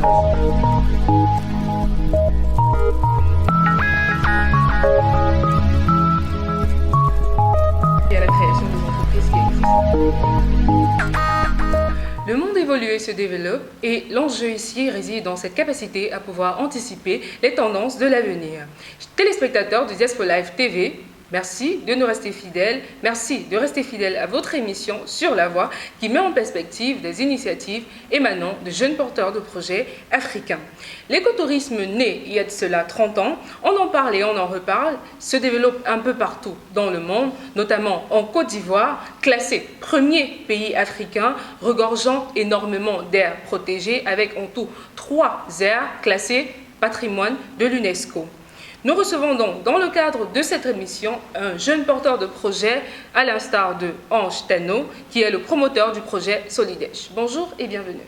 Et à la création des entreprises qui existent. Le monde évolue et se développe et l'enjeu ici réside dans cette capacité à pouvoir anticiper les tendances de l'avenir. Téléspectateurs de Diaspo Live TV, merci de nous rester fidèles. Merci de rester fidèles à votre émission Sur la Voie qui met en perspective des initiatives émanant de jeunes porteurs de projets africains. L'écotourisme né il y a de cela 30 ans, on en parle et on en reparle, se développe un peu partout dans le monde, notamment en Côte d'Ivoire, classé premier pays africain regorgeant énormément d'aires protégées avec en tout 3 aires classées patrimoine de l'UNESCO. Nous recevons donc, dans le cadre de cette émission, un jeune porteur de projet, à l'instar de Ange Tano, qui est le promoteur du projet Solidesh. Bonjour et bienvenue.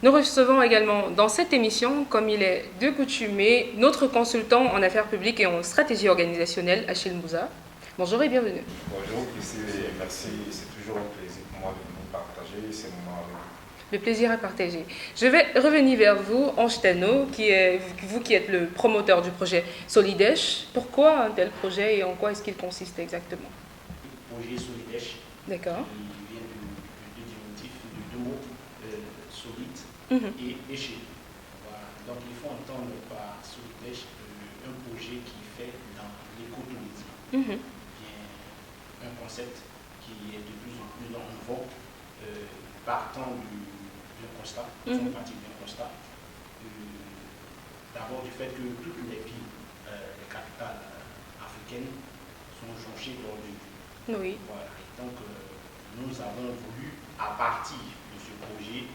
Nous recevons également dans cette émission, comme il est de coutume, notre consultant en affaires publiques et en stratégie organisationnelle, Achille Mouza. Bonjour et bienvenue. Bonjour, merci. C'est toujours un plaisir pour moi de vous partager ces moments avec vous. Le plaisir à partager. Je vais revenir vers vous, Ange Tano, vous qui êtes le promoteur du projet Solidesh. Pourquoi un tel projet et en quoi est-ce qu'il consiste exactement? Le projet Solidesh, D'accord. qui vient du diminutif de 2 mots, solide et déchet. Voilà. Donc il faut entendre par Solidesh un projet qui fait dans l'écotourisme. Un concept qui est de plus en plus en vogue, partant d'un constat, d'un constat. D'abord du fait que toutes les villes, les capitales africaines sont jonchées d'ordures. Oui. Voilà. Et donc nous avons voulu, à partir de ce projet,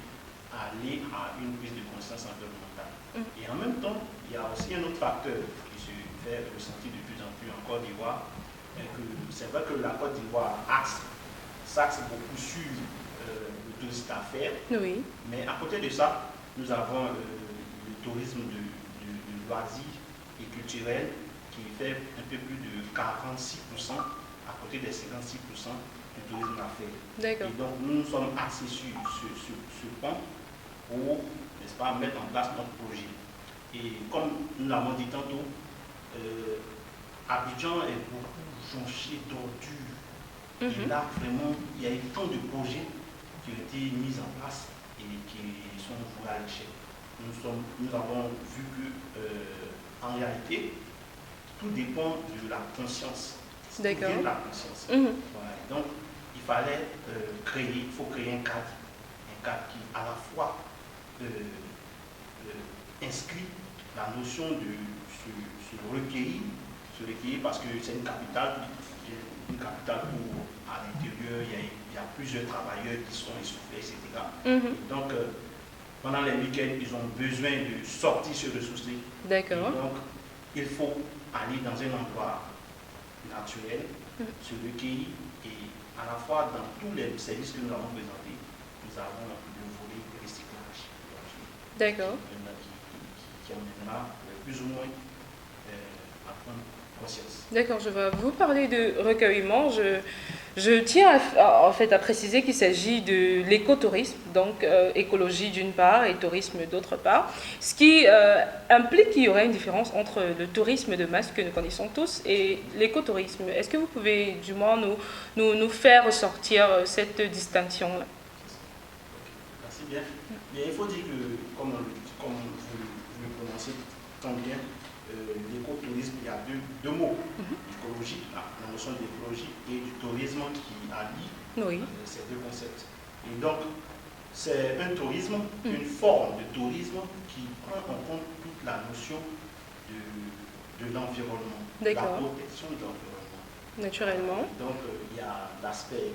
aller à une prise de conscience environnementale. Et en même temps, il y a aussi un autre facteur qui se fait ressentir de plus en plus en Côte d'Ivoire. C'est vrai que la Côte d'Ivoire s'axe beaucoup sur le tourisme d'affaires, Oui. mais à côté de ça, nous avons le tourisme de loisirs et culturel qui fait un peu plus de 46% à côté des 56% du tourisme d'affaires. D'accord. Et donc nous nous sommes axés sur ce point pour, n'est-ce pas, mettre en place notre projet. Et comme nous l'avons dit tantôt, Abidjan est beaucoup jonché d'ordures. Et là, vraiment, il y a eu tant de projets qui ont été mis en place et qui sont voués à l'échec. Nous avons vu que, en réalité, tout dépend de la conscience. D'accord. De la conscience. Voilà. Donc, il fallait il faut créer un cadre qui, à la fois, inscrit la notion de se recueillir parce que c'est une capitale où à l'intérieur il y a plusieurs travailleurs qui sont essoufflés, etc. Donc pendant les week-ends, ils ont besoin de sortir se ressourcer. D'accord. Donc il faut aller dans un endroit naturel, se recueillir et à la fois dans tous les services que nous avons présentés, nous avons le volet recyclage. D'accord. Qui amènera plus ou moins à prendre conscience. D'accord, je vais vous parler de recueillement. Je tiens à préciser qu'il s'agit de l'écotourisme, donc écologie d'une part et tourisme d'autre part, ce qui implique qu'il y aurait une différence entre le tourisme de masse que nous connaissons tous et l'écotourisme. Est-ce que vous pouvez du moins nous faire ressortir cette distinction-là? Merci bien. Mais il faut dire que, comme vous le prononcez tant bien, l'écotourisme, il y a deux mots. L'écologie, la notion d'écologie et du tourisme qui allie ces deux concepts. Et donc, c'est un tourisme, une forme de tourisme qui prend en compte toute la notion de l'environnement, la protection de l'environnement. Naturellement. Donc, il y a l'aspect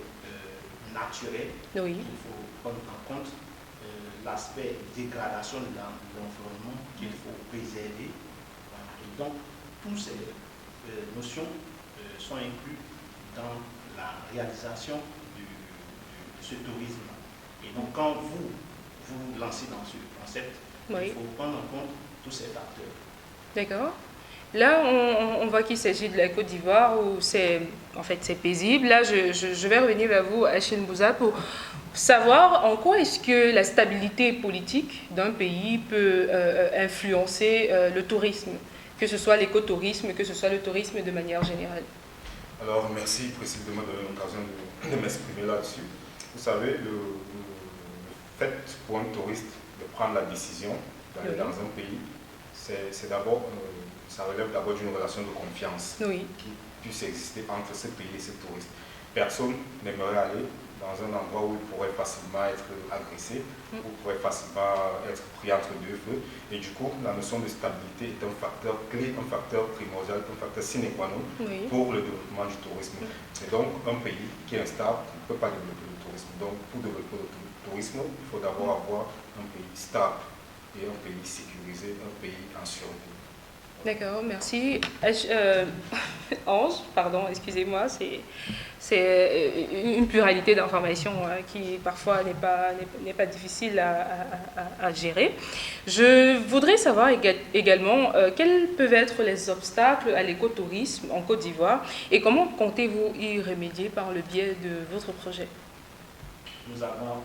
naturel qu'il faut prendre en compte, l'aspect dégradation de l'environnement qu'il faut préserver. Et donc, toutes ces notions sont incluses dans la réalisation de ce tourisme. Et donc, quand vous vous lancez dans ce concept, il faut prendre en compte tous ces facteurs. D'accord. Là, on voit qu'il s'agit de la Côte d'Ivoire où c'est paisible. Là, je vais revenir vers vous, Achille Mouza, pour savoir en quoi est-ce que la stabilité politique d'un pays peut influencer le tourisme, que ce soit l'écotourisme, que ce soit le tourisme de manière générale. Alors, merci précisément de l'occasion de m'exprimer là-dessus. Vous savez, le fait pour un touriste de prendre la décision d'aller dans un pays, c'est d'abord, ça relève d'abord d'une relation de confiance qui puisse exister entre ce pays et ce touriste. Personne n'aimerait aller dans un endroit où il pourrait facilement être agressé, où il pourrait facilement être pris entre deux feux. Et du coup, la notion de stabilité est un facteur clé, un facteur primordial, un facteur sine qua non pour le développement du tourisme. Et donc, un pays qui est instable ne peut pas développer le tourisme. Donc, pour développer le tourisme, il faut d'abord avoir un pays stable et un pays sécurisé, un pays en sûreté. D'accord, merci. Ange, pardon, excusez-moi, c'est une pluralité d'informations qui parfois n'est pas difficile à gérer. Je voudrais savoir également quels peuvent être les obstacles à l'écotourisme en Côte d'Ivoire et comment comptez-vous y remédier par le biais de votre projet? Nous avons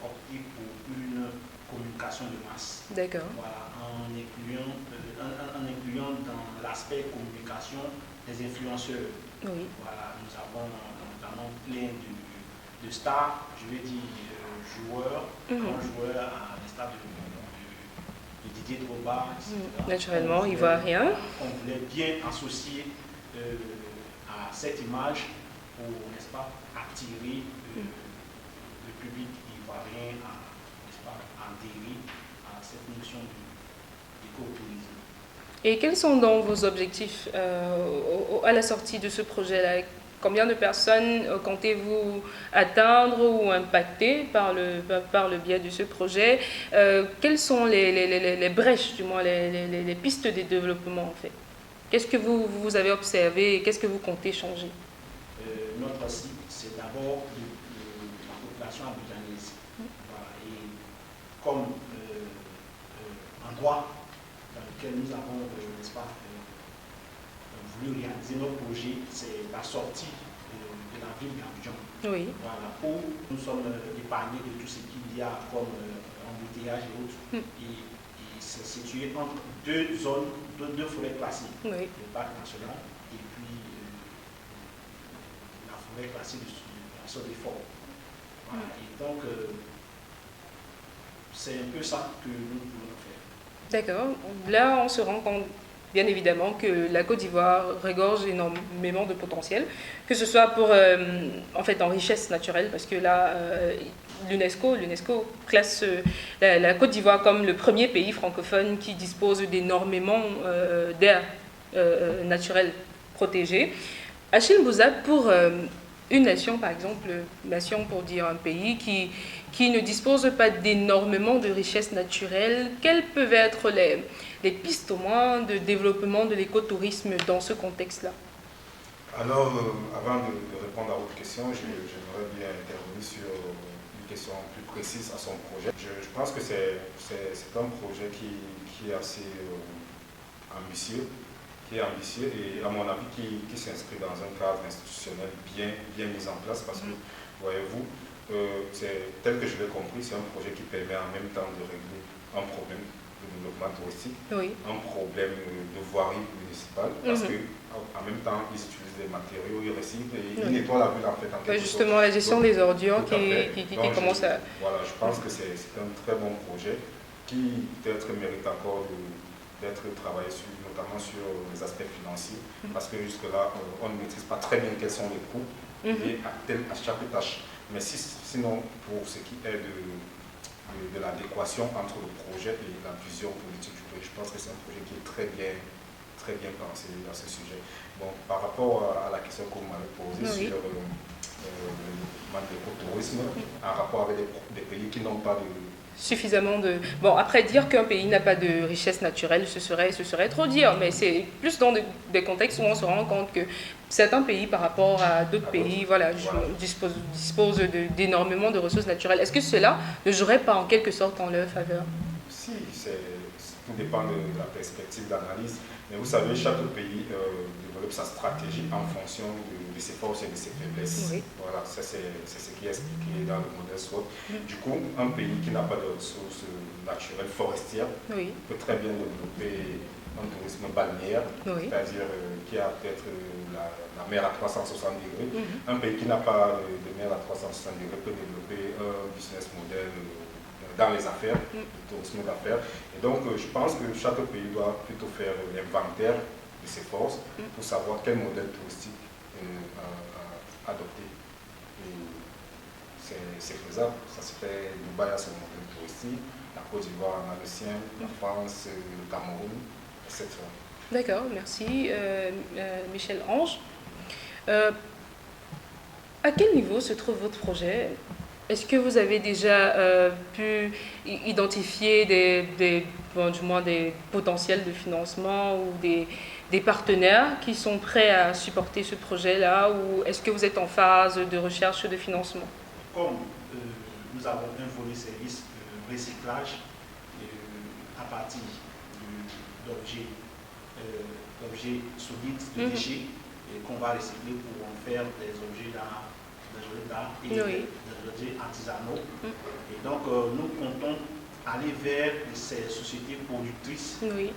opté pour une communication de masse. D'accord. Voilà, en incluant dans l'aspect communication des influenceurs. Oui. Voilà, nous avons notamment plein de stars, je vais dire joueurs, grands joueurs à l'instar de Didier Drogba, etc. Naturellement, ivoirien. On voulait bien associer à cette image pour, n'est-ce pas, attirer le public ivoirien n'est-ce pas, adhérer à cette notion d'écotourisme. Et quels sont donc vos objectifs à la sortie de ce projet-là? Combien de personnes comptez-vous atteindre ou impacter par le biais de ce projet? Quelles sont les brèches, du moins les pistes de développement en fait? Qu'est-ce que vous avez observé et qu'est-ce que vous comptez changer? Notre cible, c'est d'abord la population abidjanaise. Voilà. Et comme endroit dans lequel nous avons, n'est-ce pas, voulu réaliser notre projet, c'est la sortie de la ville d'Abidjan. Oui. Voilà, où nous sommes épargnés de tout ce qu'il y a comme embouteillage et autres. Et c'est situé entre deux zones, deux forêts classées. Oui. Le parc national et puis la forêt classée de la zone des forts. Voilà. Et donc, c'est un peu ça que nous voulons faire. D'accord. Là, on se rend compte, bien évidemment, que la Côte d'Ivoire regorge énormément de potentiel, que ce soit pour, en fait, en richesse naturelle, parce que là, l'UNESCO classe la Côte d'Ivoire comme le premier pays francophone qui dispose d'énormément d'aires naturelles protégées. Achille Mbouza, pour une nation, par exemple, nation pour dire un pays qui ne dispose pas d'énormément de richesses naturelles, quelles peuvent être les pistes au moins de développement de l'écotourisme dans ce contexte-là? Alors, avant de répondre à votre question, j'aimerais bien intervenir sur une question plus précise à son projet. Je pense que c'est un projet qui est assez ambitieux, et à mon avis qui s'inscrit dans un cadre institutionnel bien mis en place parce que, voyez-vous, tel que je l'ai compris, c'est un projet qui permet en même temps de régler un problème de développement touristique, un problème de voirie municipale, parce qu'en même temps, ils utilisent des matériaux, ils recyclent et ils nettoient la ville en fait. Justement, la gestion des ordures qui commence à... Voilà, je pense que c'est un très bon projet qui peut-être mérite encore d'être travaillé sur, notamment sur les aspects financiers, parce que jusque-là, on ne maîtrise pas très bien quels sont les coûts liés à chaque tâche. Mais sinon, pour ce qui est de l'adéquation entre le projet et la vision politique du projet, je pense que c'est un projet qui est très bien pensé à ce sujet. Bon, par rapport à la question que vous m'avez posée sur le développement de l'écotourisme, en rapport avec des pays qui n'ont pas de... suffisamment de... Bon, après, dire qu'un pays n'a pas de richesse naturelle, ce serait trop dire, mais c'est plus dans des contextes où on se rend compte que certains pays, par rapport à d'autres pays, disposent d'énormément de ressources naturelles. Est-ce que cela ne jouerait pas en quelque sorte en leur faveur? Si, tout tout dépend de la perspective d'analyse. Mais vous savez, chaque pays développe sa stratégie en fonction de ses forces et de ses faiblesses. Oui. Voilà, ça c'est ce qui est expliqué dans le modèle SWOT. Du coup, un pays qui n'a pas de ressources naturelles forestières peut très bien développer un tourisme balnéaire, c'est-à-dire qui a peut-être la mer à 360 degrés. Un pays qui n'a pas de mer à 360 degrés peut développer un business model dans les affaires, le tourisme d'affaires. Et donc, je pense que chaque pays doit plutôt faire l'inventaire de ses forces pour savoir quel modèle touristique adopter. C'est faisable, ça se fait. Dubaï a son modèle touristique, la Côte d'Ivoire en a le sien, la France, le Cameroun, etc. D'accord, merci Michel Ange. À quel niveau se trouve votre projet? Est-ce que vous avez déjà pu identifier du moins des potentiels de financement ou des partenaires qui sont prêts à supporter ce projet-là, ou est-ce que vous êtes en phase de recherche de financement? Comme nous avons un volet service recyclage à partir d'objets solides, de déchets, qu'on va recycler pour en faire des objets d'art et des objets artisanaux. Et donc, nous comptons aller vers ces sociétés productrices du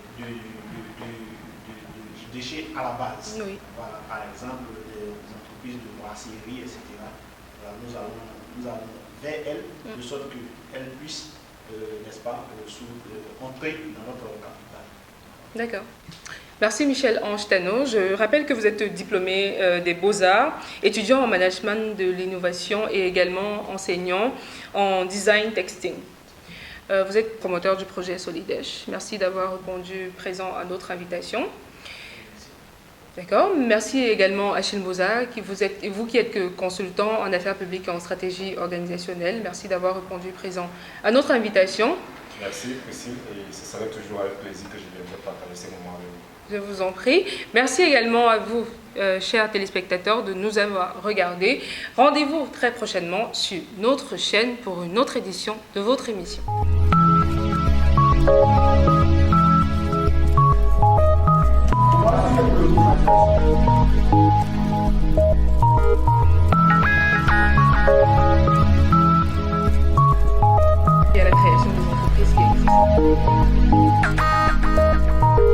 déchet à la base. Voilà, par exemple, des entreprises de brasserie, etc. Voilà, nous allons vers elles, de sorte qu'elles puissent, n'est-ce pas, entrer dans notre capital. D'accord. Merci Michel Ange Tano. Je rappelle que vous êtes diplômé des Beaux-Arts, étudiant en management de l'innovation et également enseignant en design textile. Vous êtes promoteur du projet Solidesh. Merci d'avoir répondu présent à notre invitation. D'accord. Merci également Achille Mbosa, vous qui êtes consultant en affaires publiques et en stratégie organisationnelle. Merci d'avoir répondu présent à notre invitation. Merci Priscille, et ce serait toujours avec plaisir que je viendrai partager ces moments avec vous. Je vous en prie. Merci également à vous, chers téléspectateurs, de nous avoir regardés. Rendez-vous très prochainement sur notre chaîne pour une autre édition de votre émission. Merci.